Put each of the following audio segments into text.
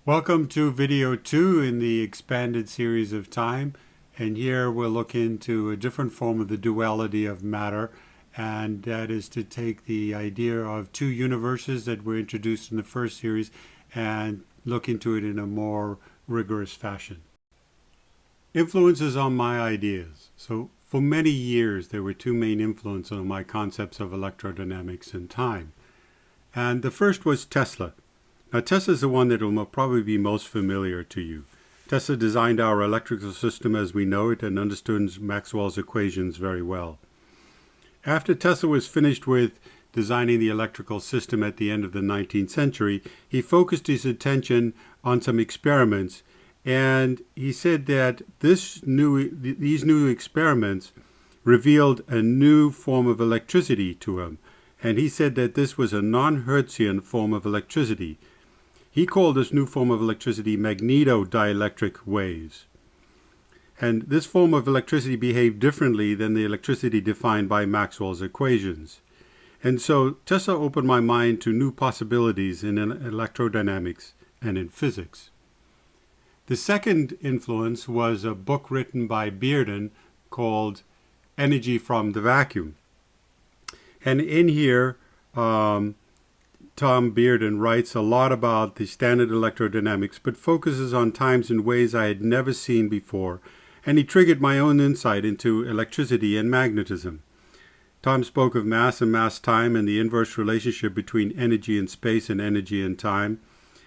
Welcome to video 2 in the expanded series of time, and here we'll look into a different form of the duality of matter, and that is to take the idea of two universes that were introduced in the first series and look into it in a more rigorous fashion. Influences on my ideas. So for many years there were two main influences on my concepts of electrodynamics and time. And the first was Tesla. Now, Tesla is the one that will probably be most familiar to you. Tesla designed our electrical system as we know it and understood Maxwell's equations very well. After Tesla was finished with designing the electrical system at the end of the 19th century, he focused his attention on some experiments, and he said that these new experiments revealed a new form of electricity to him, and he said that this was a non-Hertzian form of electricity. He called this new form of electricity magnetodielectric waves. And this form of electricity behaved differently than the electricity defined by Maxwell's equations. And so Tesla opened my mind to new possibilities in electrodynamics and in physics. The second influence was a book written by Bearden called Energy from the Vacuum. And in here, Tom Bearden writes a lot about the standard electrodynamics, but focuses on times in ways I had never seen before, and he triggered my own insight into electricity and magnetism. Tom spoke of mass and mass-time and the inverse relationship between energy in space and energy in time,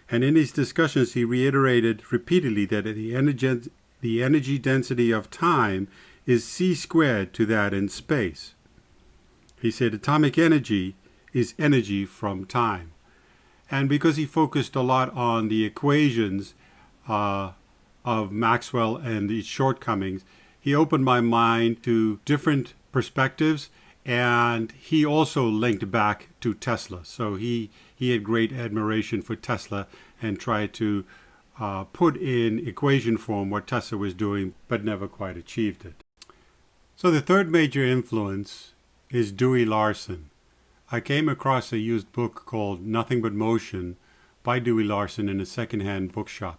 and in his discussions he reiterated repeatedly that the energy density of time is c squared to that in space. He said atomic energy is energy from time. And because he focused a lot on the equations of Maxwell and its shortcomings, he opened my mind to different perspectives, and he also linked back to Tesla. So he had great admiration for Tesla and tried to put in equation form what Tesla was doing, but never quite achieved it. So the third major influence is Dewey Larson. I came across a used book called Nothing But Motion by Dewey Larson in a second-hand bookshop.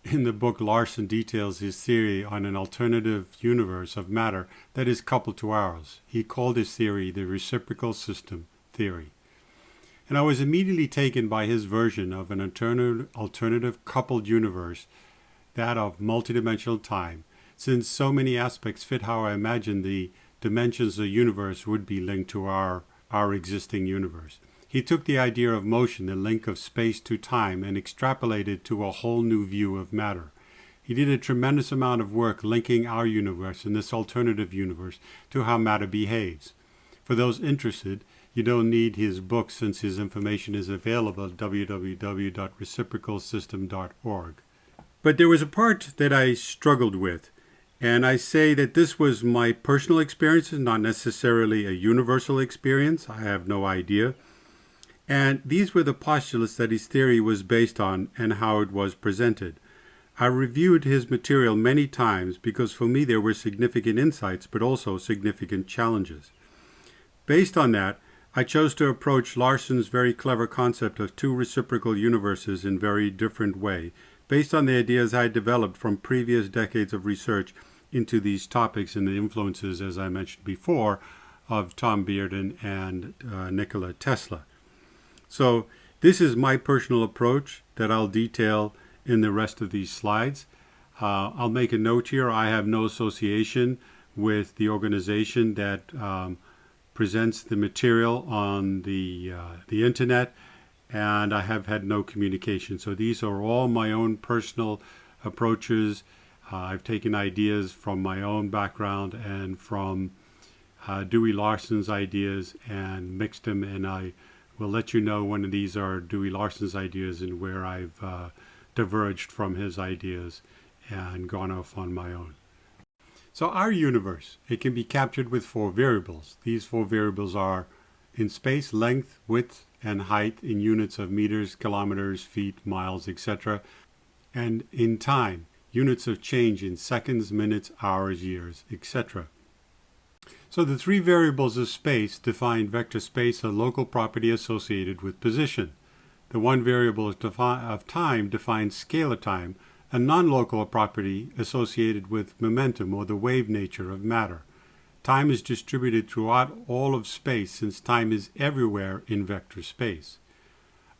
In the book, Larson details his theory on an alternative universe of matter that is coupled to ours. He called his theory the reciprocal system theory. And I was immediately taken by his version of an alternative coupled universe, that of multidimensional time, since so many aspects fit how I imagined the dimensions of the universe would be linked to our existing universe. He took the idea of motion, the link of space to time, and extrapolated to a whole new view of matter. He did a tremendous amount of work linking our universe and this alternative universe to how matter behaves. For those interested, you don't need his book since his information is available at www.reciprocalsystem.org. But there was a part that I struggled with. And I say that this was my personal experience, not necessarily a universal experience. I have no idea. And these were the postulates that his theory was based on and how it was presented. I reviewed his material many times because for me there were significant insights, but also significant challenges. Based on that, I chose to approach Larson's very clever concept of two reciprocal universes in a very different way, based on the ideas I developed from previous decades of research into these topics and the influences, as I mentioned before, of Tom Bearden and Nikola Tesla. So this is my personal approach that I'll detail in the rest of these slides. I'll make a note here. I have no association with the organization that presents the material on the internet, and I have had no communication. So these are all my own personal approaches. I've taken ideas from my own background and from Dewey Larson's ideas and mixed them, and I will let you know when these are Dewey Larson's ideas and where I've diverged from his ideas and gone off on my own. So our universe, it can be captured with 4 variables. These 4 variables are in space, length, width, and height in units of meters, kilometers, feet, miles, etc. And in time, units of change in seconds, minutes, hours, years, etc. So the 3 variables of space define vector space, a local property associated with position. The one variable of time defines scalar time, a non-local property associated with momentum or the wave nature of matter. Time is distributed throughout all of space since time is everywhere in vector space.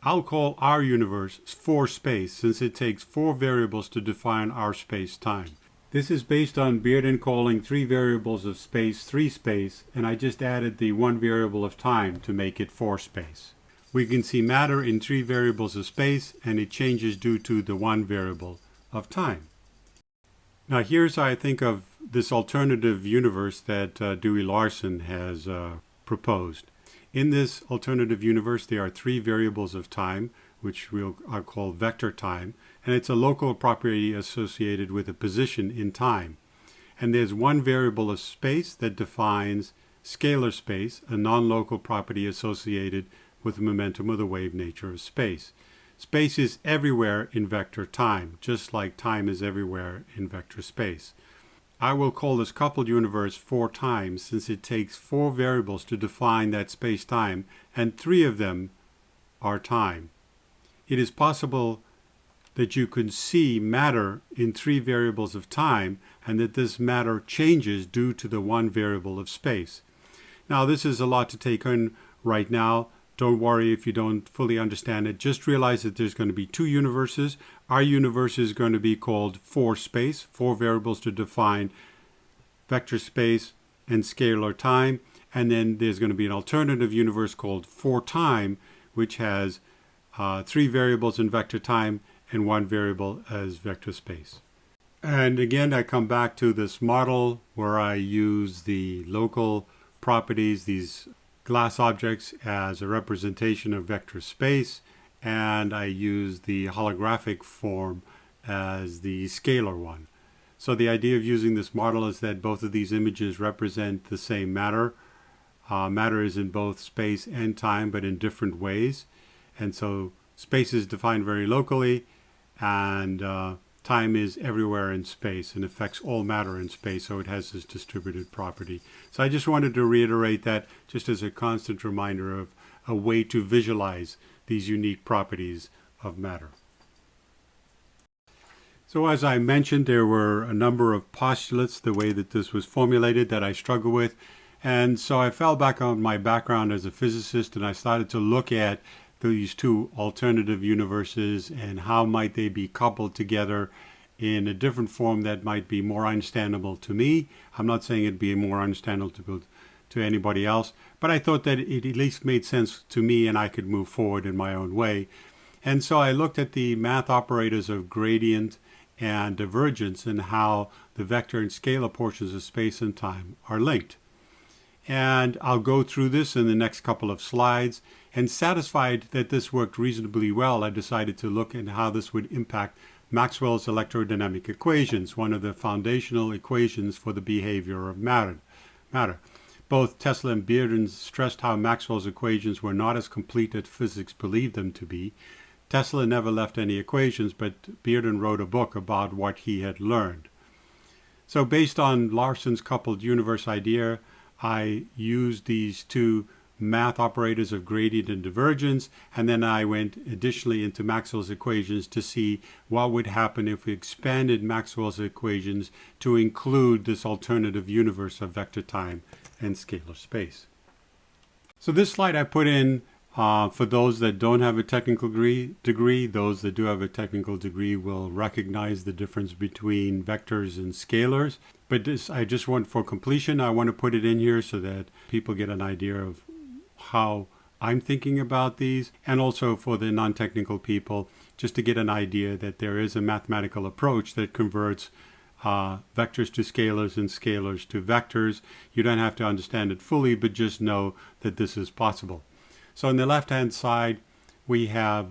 I'll call our universe 4 space since it takes 4 variables to define our space-time. This is based on Bearden calling 3 variables of space 3 space, and I just added the 1 variable of time to make it 4 space. We can see matter in 3 variables of space, and it changes due to the 1 variable of time. Now here's how I think of this alternative universe that Dewey Larson has proposed. In this alternative universe, there are 3 variables of time, which I'll call vector time, and it's a local property associated with a position in time. And there's 1 variable of space that defines scalar space, a non-local property associated with the momentum or the wave nature of space. Space is everywhere in vector time, just like time is everywhere in vector space. I will call this coupled universe 4 times since it takes 4 variables to define that space-time, and 3 of them are time. It is possible that you can see matter in 3 variables of time and that this matter changes due to the 1 variable of space. Now this is a lot to take in right now. Don't worry if you don't fully understand it. Just realize that there's going to be 2 universes. Our universe is going to be called 4 space, 4 variables to define vector space and scalar time. And then there's going to be an alternative universe called 4 time, which has 3 variables in vector time and 1 variable as vector space. And again, I come back to this model where I use the local properties, these glass objects, as a representation of vector space, and I use the holographic form as the scalar one. So the idea of using this model is that both of these images represent the same matter. Matter is in both space and time, but in different ways. And so space is defined very locally, and time is everywhere in space and affects all matter in space, so it has this distributed property. So I just wanted to reiterate that just as a constant reminder of a way to visualize these unique properties of matter. So as I mentioned, there were a number of postulates, the way that this was formulated, that I struggle with. And so I fell back on my background as a physicist, and I started to look at these 2 alternative universes and how might they be coupled together in a different form that might be more understandable to me. I'm not saying it'd be more understandable to anybody else, but I thought that it at least made sense to me and I could move forward in my own way. And so I looked at the math operators of gradient and divergence and how the vector and scalar portions of space and time are linked. And I'll go through this in the next couple of slides. And satisfied that this worked reasonably well, I decided to look at how this would impact Maxwell's electrodynamic equations, one of the foundational equations for the behavior of matter. Both Tesla and Bearden stressed how Maxwell's equations were not as complete as physics believed them to be. Tesla never left any equations, but Bearden wrote a book about what he had learned. So based on Larson's coupled universe idea, I used these 2 math operators of gradient and divergence, and then I went additionally into Maxwell's equations to see what would happen if we expanded Maxwell's equations to include this alternative universe of vector time and scalar space. So this slide I put in for those that don't have a technical degree. Those that do have a technical degree will recognize the difference between vectors and scalars. But this, I just want, for completion, I want to put it in here so that people get an idea of how I'm thinking about these, and also for the non-technical people, just to get an idea that there is a mathematical approach that converts vectors to scalars and scalars to vectors. You don't have to understand it fully, but just know that this is possible. So on the left-hand side, we have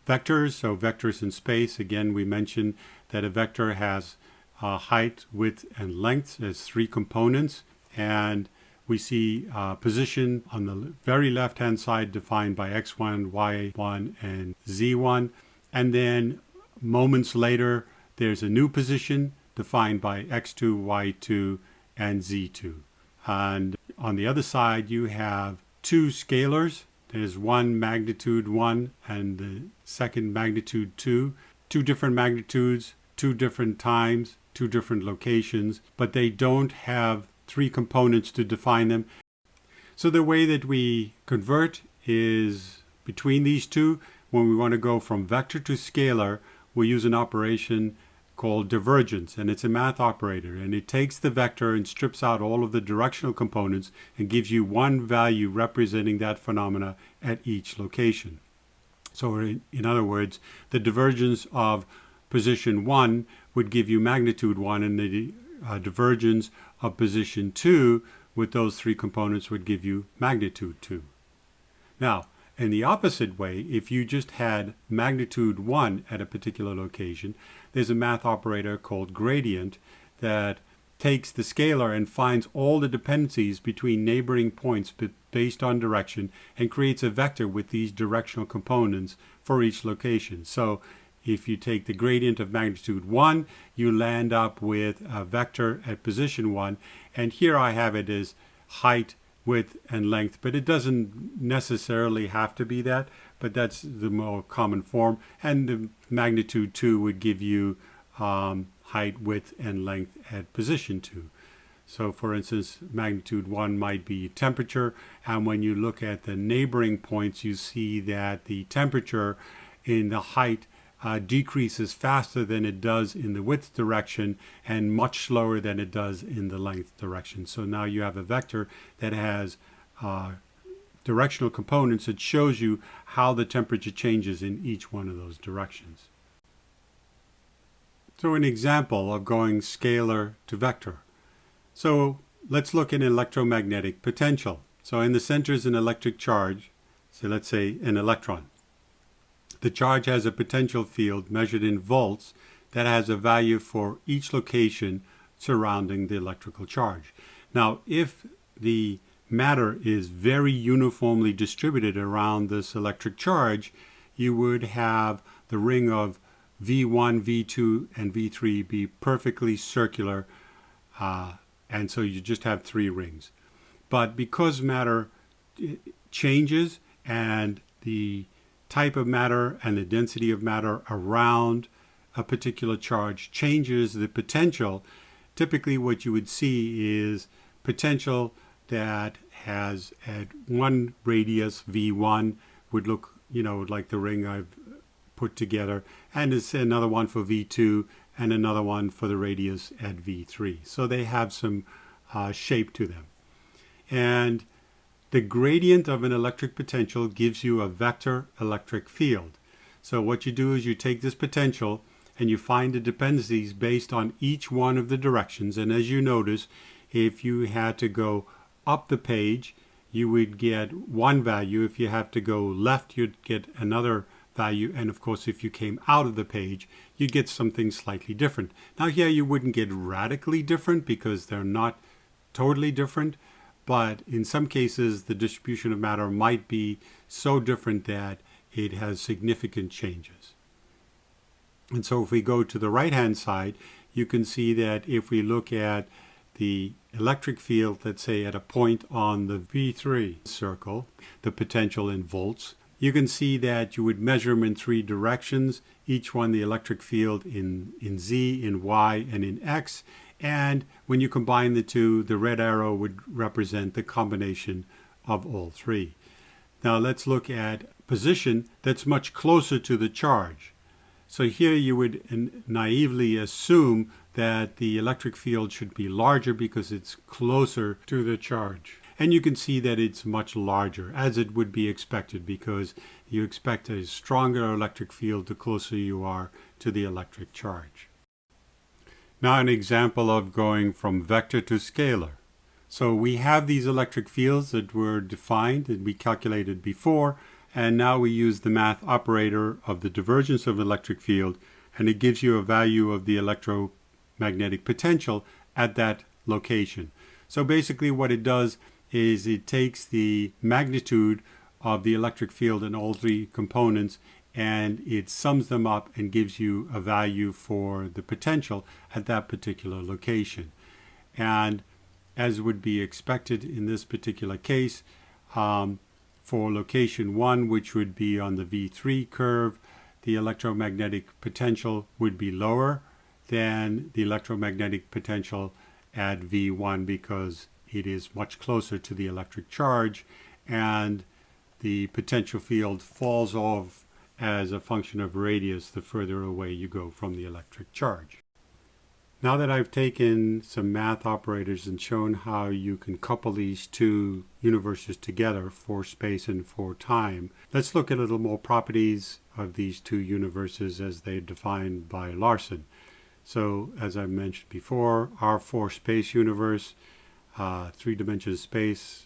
vectors, so vectors in space. Again, we mentioned that a vector has height, width, and length as 3 components, and we see position on the very left-hand side defined by x1, y1, and z1. And then moments later, there's a new position defined by x2, y2, and z2. And on the other side, you have 2 scalars There's one magnitude 1 and the second magnitude 2. Two different magnitudes, two different times, two different locations, but they don't have three components to define them. So the way that we convert is between these two. When we want to go from vector to scalar, we use an operation called divergence, and it's a math operator, and it takes the vector and strips out all of the directional components and gives you one value representing that phenomena at each location. So in other words, the divergence of position 1 would give you magnitude 1, and the divergence of position 2 with those three components would give you magnitude 2. Now, in the opposite way, if you just had magnitude 1 at a particular location, there's a math operator called gradient that takes the scalar and finds all the dependencies between neighboring points based on direction and creates a vector with these directional components for each location. So if you take the gradient of magnitude 1, you land up with a vector at position 1. And here I have it as height, width, and length, but it doesn't necessarily have to be that, but that's the more common form. And the magnitude 2 would give you height, width, and length at position 2. So for instance, magnitude 1 might be temperature, and when you look at the neighboring points, you see that the temperature in the height decreases faster than it does in the width direction and much slower than it does in the length direction. So now you have a vector that has directional components that shows you how the temperature changes in each one of those directions. So an example of going scalar to vector. So let's look at electromagnetic potential. So in the center is an electric charge, so let's say an electron. The charge has a potential field measured in volts that has a value for each location surrounding the electrical charge. Now, if the matter is very uniformly distributed around this electric charge, you would have the ring of V1, V2, and V3 be perfectly circular, and so you just have three rings. But because matter changes and the type of matter and the density of matter around a particular charge changes the potential, typically what you would see is potential that has at one radius, V1, would look, like the ring I've put together, and it's another one for V2 and another one for the radius at V3. So they have some shape to them. And the gradient of an electric potential gives you a vector electric field. So what you do is you take this potential and you find the dependencies based on each one of the directions. And as you notice, if you had to go up the page, you would get one value. If you have to go left, you'd get another value. And of course, if you came out of the page, you'd get something slightly different. Now here you wouldn't get radically different because they're not totally different. But in some cases, the distribution of matter might be so different that it has significant changes. And so if we go to the right-hand side, you can see that if we look at the electric field, let's say at a point on the V3 circle, the potential in volts, you can see that you would measure them in three directions, each one the electric field in Z, in Y, and in X. And when you combine the two, the red arrow would represent the combination of all three. Now let's look at position that's much closer to the charge. So here you would naively assume that the electric field should be larger because it's closer to the charge. And you can see that it's much larger, as it would be expected, because you expect a stronger electric field the closer you are to the electric charge. Now an example of going from vector to scalar. So we have these electric fields that were defined and we calculated before, and now we use the math operator of the divergence of an electric field, and it gives you a value of the electromagnetic potential at that location. So basically what it does is it takes the magnitude of the electric field in all three components and it sums them up and gives you a value for the potential at that particular location. And as would be expected in this particular case, For location 1, which would be on the V3 curve, the electromagnetic potential would be lower than the electromagnetic potential at V1 because it is much closer to the electric charge, and the potential field falls off as a function of radius the further away you go from the electric charge. Now that I've taken some math operators and shown how you can couple these two universes together for space and for time, let's look at a little more properties of these two universes as they're defined by Larson. So, as I mentioned before, our four-space universe, three-dimensional space,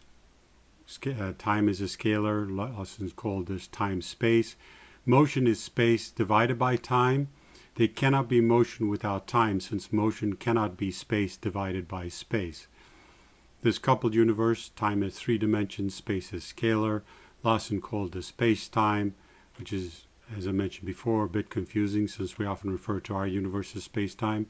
time is a scalar. Larson's called this time-space. Motion is space divided by time. There cannot be motion without time, since motion cannot be space divided by space. This coupled universe, time has 3 dimensions, space is scalar. Larson called this space-time, which is, as I mentioned before, a bit confusing since we often refer to our universe as space-time.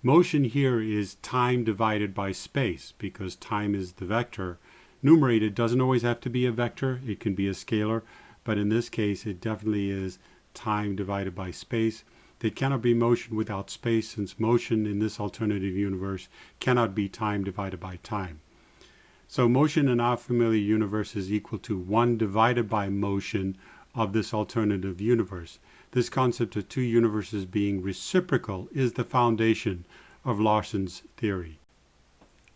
Motion here is time divided by space, because time is the vector. Numerator doesn't always have to be a vector, it can be a scalar, but in this case it definitely is time divided by space. There cannot be motion without space, since motion in this alternative universe cannot be time divided by time. So motion in our familiar universe is equal to 1 divided by motion of this alternative universe. This concept of two universes being reciprocal is the foundation of Larson's theory.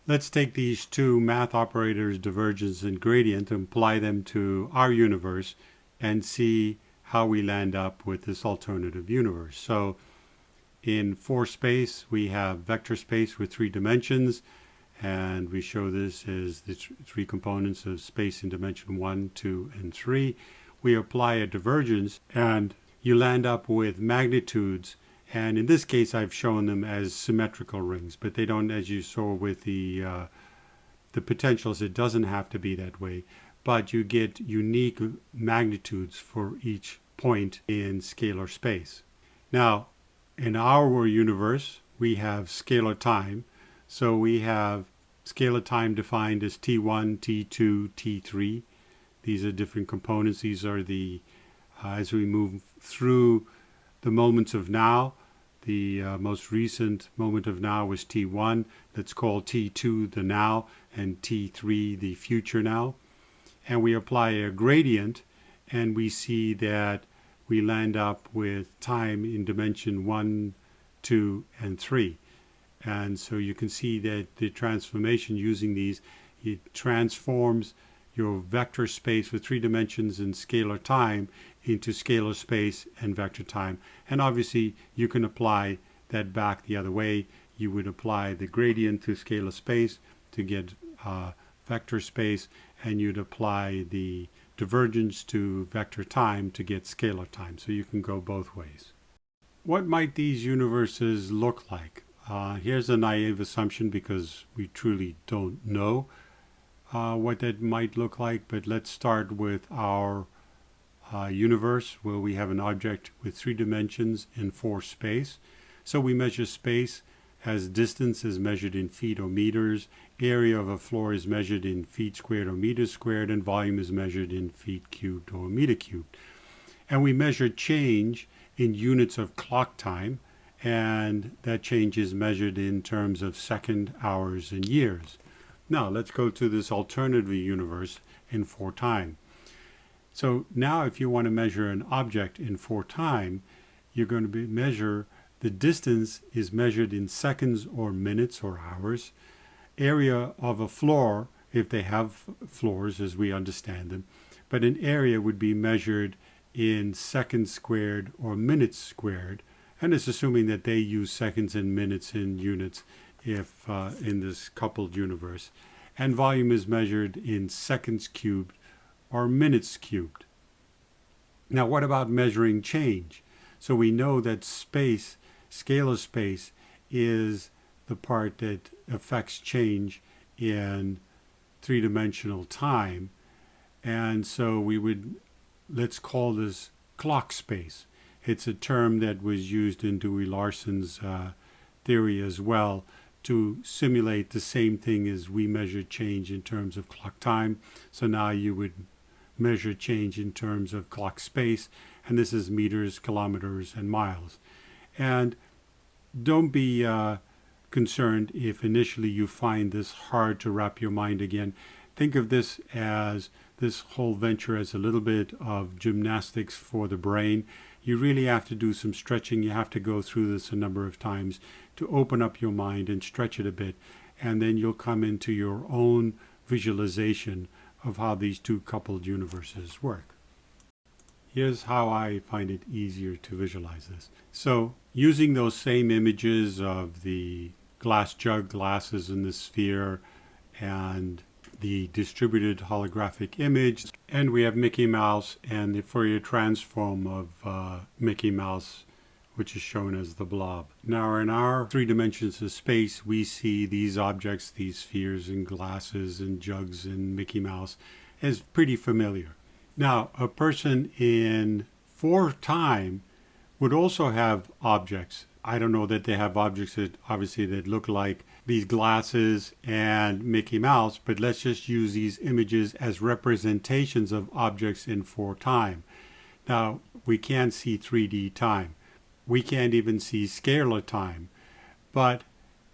Let's take these two math operators, divergence and gradient, and apply them to our universe and see how we land up with this alternative universe. So in 4 space, we have vector space with 3 dimensions, and we show this as the 3 components of space in dimension 1, 2, and 3. We apply a divergence, and you land up with magnitudes, and in this case I've shown them as symmetrical rings, but they don't, as you saw with the potentials, it doesn't have to be that way. But you get unique magnitudes for each point in scalar space. Now, in our universe, we have scalar time. So we have scalar time defined as T1, T2, T3. These are different components. These are the, as we move through the moments of now, the most recent moment of now was T1. Let's call T2 the now, and T3 the future now. And we apply a gradient, and we see that we land up with time in dimension 1, 2, and 3. And so you can see that the transformation using these, it transforms your vector space with 3 dimensions and scalar time into scalar space and vector time. And obviously you can apply that back the other way. You would apply the gradient to scalar space to get vector space, and you'd apply the divergence to vector time to get scalar time. So you can go both ways. What might these universes look like? Here's a naive assumption because we truly don't know what that might look like, but let's start with our universe where we have an object with 3 dimensions in 4 space. So we measure space as distance is measured in feet or meters, area of a floor is measured in feet squared or meters squared, and volume is measured in feet cubed or meter cubed. And we measure change in units of clock time, and that change is measured in terms of second, hours, and years. Now let's go to this alternative universe in 4 time. So now if you want to measure an object in 4 time, you're going to measure the distance is measured in seconds or minutes or hours. Area of a floor, if they have floors as we understand them, but an area would be measured in seconds squared or minutes squared, and it's assuming that they use seconds and minutes in units if in this coupled universe. And volume is measured in seconds cubed or minutes cubed. Now what about measuring change? So we know that space, scalar space, is the part that affects change in 3-dimensional time. And so we would, let's call this clock space. It's a term that was used in Dewey Larson's theory as well to simulate the same thing as we measure change in terms of clock time. So now you would measure change in terms of clock space, and this is meters, kilometers, and miles. And don't be concerned if initially you find this hard to wrap your mind again. Think of this whole venture as a little bit of gymnastics for the brain. You really have to do some stretching. You have to go through this a number of times to open up your mind and stretch it a bit. And then you'll come into your own visualization of how these two coupled universes work. Here's how I find it easier to visualize this. So using those same images of the glass jug, glasses in the sphere, and the distributed holographic image, and we have Mickey Mouse and the Fourier transform of Mickey Mouse, which is shown as the blob. Now in our 3 dimensions of space, we see these objects, these spheres and glasses and jugs and Mickey Mouse, as pretty familiar. Now, a person in 4 time would also have objects. I don't know that they have objects that obviously that look like these glasses and Mickey Mouse, but let's just use these images as representations of objects in 4 time. Now, we can't see 3D time. We can't even see scalar time. But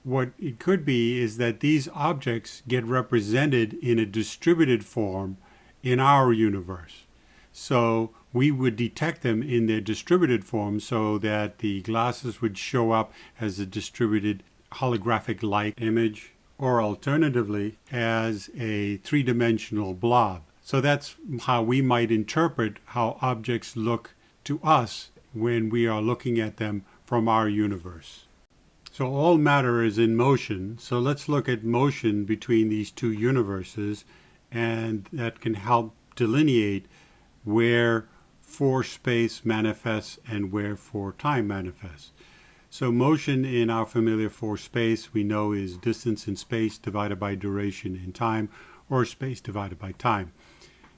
what it could be is that these objects get represented in a distributed form in our universe. So we would detect them in their distributed form so that the glasses would show up as a distributed holographic light image, or alternatively as a 3-dimensional blob. So that's how we might interpret how objects look to us when we are looking at them from our universe. So all matter is in motion. So let's look at motion between these 2 universes, and that can help delineate where 4 space manifests and where 4 time manifests. So motion in our familiar 4 space we know is distance in space divided by duration in time, or space divided by time.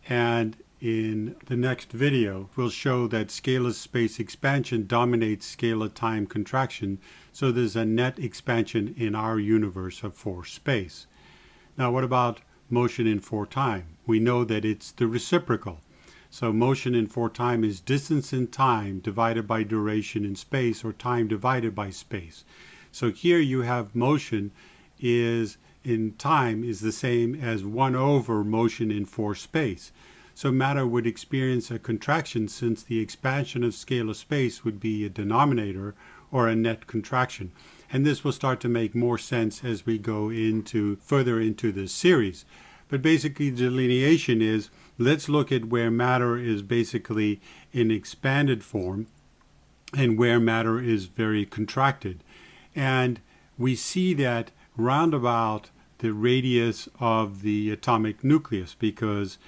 And in the next video, we'll show that scalar space expansion dominates scalar time contraction, so there's a net expansion in our universe of 4 space. Now what about motion in 4 time? We know that it's the reciprocal. So motion in 4 time is distance in time divided by duration in space, or time divided by space. So here you have motion is in time is the same as 1 over motion in 4 space. So matter would experience a contraction since the expansion of scalar space would be a denominator or a net contraction. And this will start to make more sense as we go further into this series. But basically the delineation is, let's look at where matter is basically in expanded form and where matter is very contracted. And we see that roundabout the radius of the atomic nucleus, because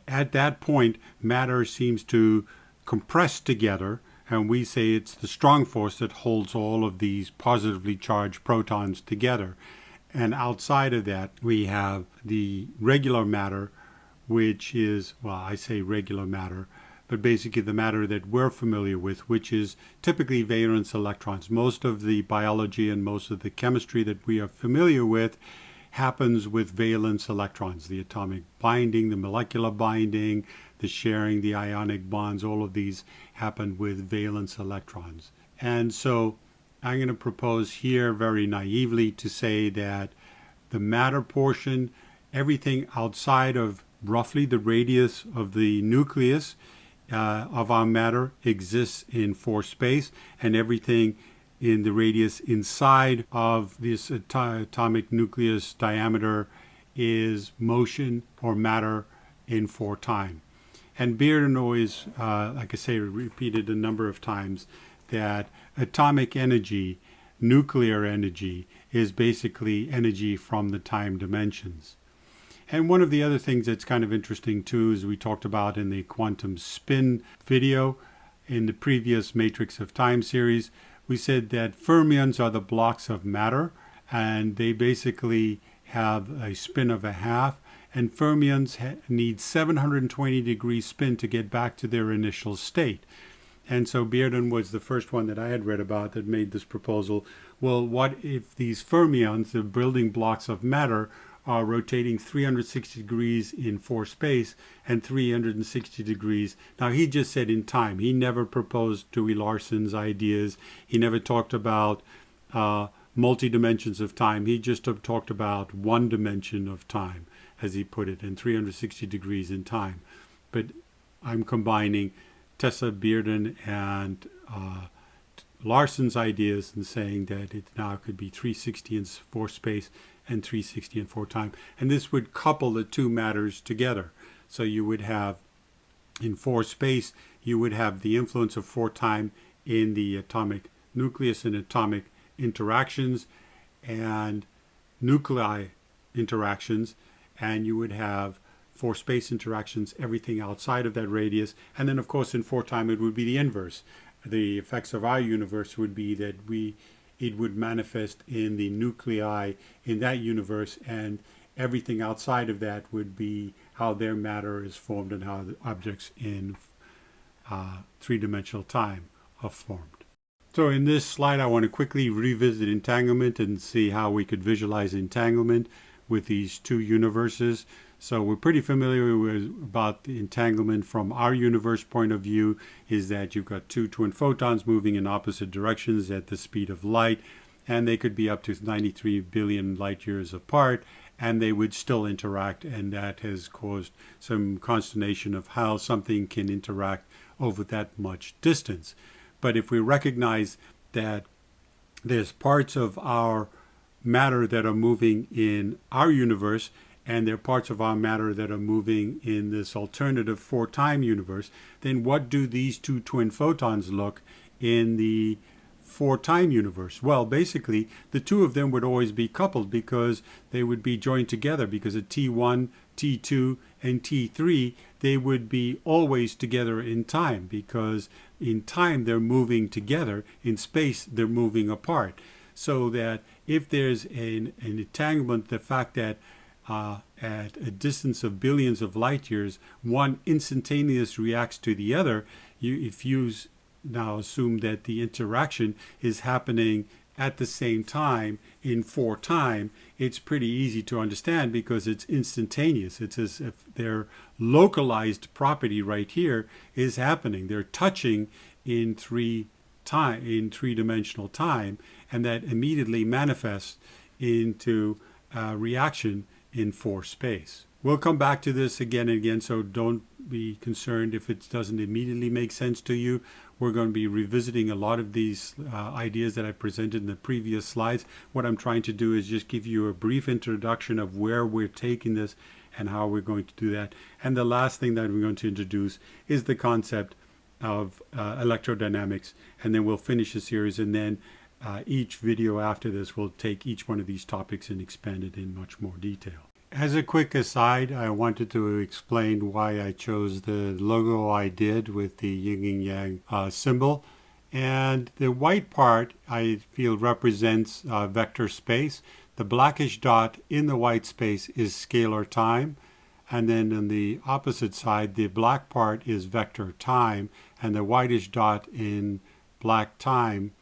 at that point matter seems to compress together, and we say it's the strong force that holds all of these positively charged protons together. And outside of that we have the regular matter, which is, well, I say regular matter, but basically the matter that we're familiar with, which is typically valence electrons. Most of the biology and most of the chemistry that we are familiar with happens with valence electrons. The atomic binding, the molecular binding, the sharing, the ionic bonds, all of these happen with valence electrons. And so I'm going to propose here very naively to say that the matter portion, everything outside of roughly the radius of the nucleus of our matter exists in 4 space, and everything in the radius inside of this atomic nucleus diameter is motion or matter in 4 time. And Bearden always, like I say, repeated a number of times that atomic energy, nuclear energy, is basically energy from the time dimensions. And one of the other things that's kind of interesting too, is we talked about in the quantum spin video in the previous Matrix of Time series, we said that fermions are the blocks of matter, and they basically have a spin of a half, and fermions need 720 degree spin to get back to their initial state. And so Bearden was the first one that I had read about that made this proposal. Well, what if these fermions, the building blocks of matter, are rotating 360 degrees in 4 space and 360 degrees. Now, he just said in time. He never proposed Dewey Larson's ideas. He never talked about multi-dimensions of time. He just talked about one dimension of time, as he put it, and 360 degrees in time. But I'm combining Tessa Bearden and Larson's ideas and saying that it now could be 360 in 4 space and 360 in 4 time. And this would couple the two matters together. So you would have, in 4 space, you would have the influence of 4 time in the atomic nucleus and atomic interactions and nuclei interactions, and you would have 4 space interactions, everything outside of that radius. And then, of course, in 4 time, it would be the inverse. The effects of our universe would be that it would manifest in the nuclei in that universe, and everything outside of that would be how their matter is formed and how the objects in 3-dimensional time are formed. So in this slide, I want to quickly revisit entanglement and see how we could visualize entanglement with these two universes. So we're pretty familiar about the entanglement from our universe point of view, is that you've got 2 twin photons moving in opposite directions at the speed of light, and they could be up to 93 billion light years apart, and they would still interact, and that has caused some consternation of how something can interact over that much distance. But if we recognize that there's parts of our matter that are moving in our universe, and there are parts of our matter that are moving in this alternative 4-time universe, then what do these 2 twin photons look in the 4-time universe? Well, basically, the 2 of them would always be coupled because they would be joined together, because at T1, T2, and T3, they would be always together in time, because in time they're moving together, in space they're moving apart. So that if there's an entanglement, the fact that at a distance of billions of light years, one instantaneously reacts to the other, if you now assume that the interaction is happening at the same time in 4 time, it's pretty easy to understand because it's instantaneous. It's as if their localized property right here is happening. They're touching in 3-dimensional time, and that immediately manifests into a reaction in 4 space. We'll come back to this again and again, so don't be concerned if it doesn't immediately make sense to you. We're going to be revisiting a lot of these ideas that I presented in the previous slides. What I'm trying to do is just give you a brief introduction of where we're taking this and how we're going to do that. And the last thing that we're going to introduce is the concept of electrodynamics, and then we'll finish the series, and then each video after this will take each one of these topics and expand it in much more detail. As a quick aside, I wanted to explain why I chose the logo I did with the yin and yang symbol. And the white part I feel represents vector space. The blackish dot in the white space is scalar time. And then on the opposite side, the black part is vector time, and the whitish dot in black time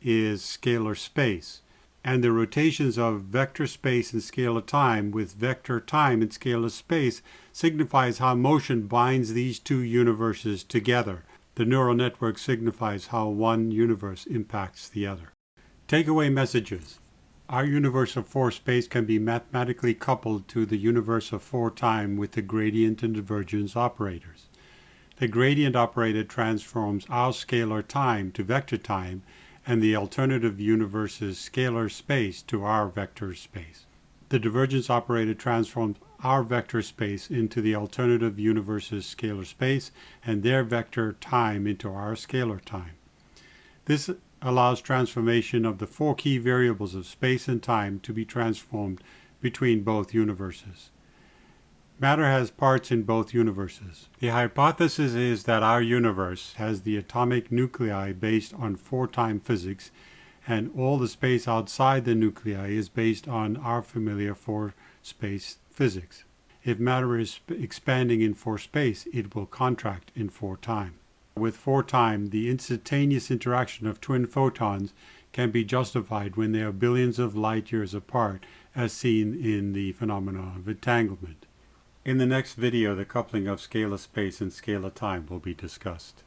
is scalar space. And the rotations of vector space and scalar time with vector time and scalar space signifies how motion binds these 2 universes together. The neural network signifies how one universe impacts the other. Takeaway messages. Our universe of 4 space can be mathematically coupled to the universe of 4 time with the gradient and divergence operators. The gradient operator transforms our scalar time to vector time, and the alternative universe's scalar space to our vector space. The divergence operator transforms our vector space into the alternative universe's scalar space, and their vector time into our scalar time. This allows transformation of the 4 key variables of space and time to be transformed between both universes. Matter has parts in both universes. The hypothesis is that our universe has the atomic nuclei based on 4-time physics, and all the space outside the nuclei is based on our familiar 4-space physics. If matter is expanding in 4 space, it will contract in 4 time. With 4 time, the instantaneous interaction of twin photons can be justified when they are billions of light years apart as seen in the phenomena of entanglement. In the next video, the coupling of scalar space and scalar time will be discussed.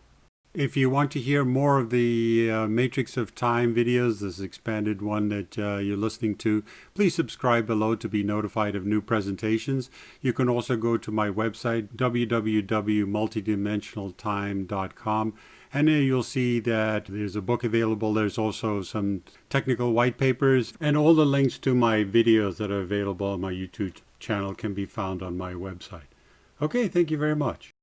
If you want to hear more of the Matrix of Time videos, this expanded one that you're listening to, please subscribe below to be notified of new presentations. You can also go to my website, www.multidimensionaltime.com, and there you'll see that there's a book available. There's also some technical white papers, and all the links to my videos that are available on my YouTube channel can be found on my website. Okay, thank you very much.